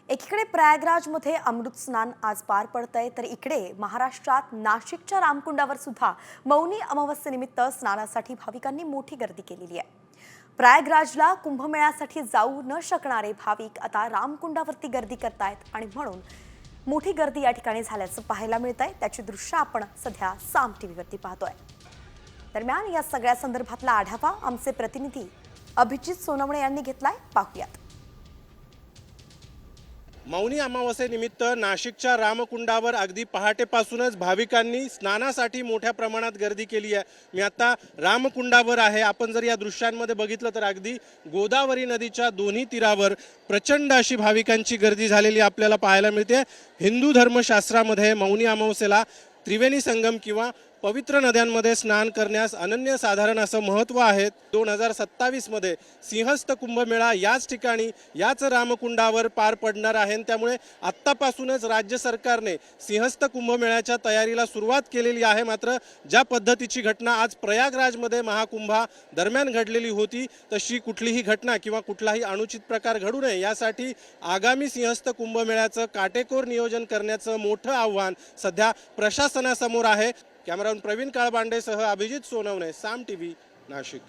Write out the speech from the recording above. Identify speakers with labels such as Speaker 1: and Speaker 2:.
Speaker 1: एकीकडे प्रयागराजमध्ये अमृत स्नान आज पार पडतंय, तर इकडे महाराष्ट्रात नाशिकच्या रामकुंडावर सुद्धा मौनी अमावस्येनिमित्त स्नानासाठी भाविकांनी मोठी गर्दी केलेली आहे। प्रयागराजला कुंभमेळ्यासाठी जाऊ न शकणारे भाविक आता रामकुंडावरती गर्दी करतायत आणि म्हणून मोठी गर्दी या ठिकाणी झाल्याचं पाहायला मिळतंय। त्याची दृश्य आपण सध्या साम टीव्हीवरती पाहतोय। दरम्यान या सगळ्या संदर्भातला आढावा आमचे प्रतिनिधी अभिजित सोनवणे यांनी घेतलाय, पाहूयात।
Speaker 2: मौनी अमावस्येनिमित्त नाशिकच्या रामकुंडावर अगदी पहाटेपासूनच भाविकांनी स्नानासाठी मोठ्या प्रमाणात गर्दी केली आहे। मी आता रामकुंडावर आहे। आपण जर या दृश्यांमध्ये बघितलं तर अगदी गोदावरी नदीच्या दोन्ही तीरावर प्रचंड अशी भाविकांची गर्दी झालेली आपल्याला पाहायला मिळते। हिंदू धर्मशास्त्रामध्ये मौनी अमावस्येला त्रिवेणी संगम किंवा पवित्र नद्यांमध्ये स्नान करण्यास अनन्यसाधारण असं महत्त्व आहे। 2027 मध्ये सिंहस्थ कुंभमेळा याच ठिकाणी याच रामकुंडावर पार पडणार आहे। त्यामुळे आत्तापासूनच राज्य सरकारने सिंहस्थ कुंभमेळ्याच्या तयारीला सुरुवात केलेली आहे। मात्र ज्या पद्धतीची घटना आज प्रयागराजमध्ये महाकुंभा दरम्यान घडलेली होती, तशी कुठलीही घटना किंवा कुठलाही अनुचित प्रकार घडू नये यासाठी आगामी सिंहस्थ कुंभमेळ्याचं काटेकोर नियोजन करण्याचं मोठं आव्हान सध्या प्रशासनासमोर आहे। कॅमेरामन प्रवीण काळबांडेसह अभिजित सोनवणे, साम टीव्ही, नाशिक।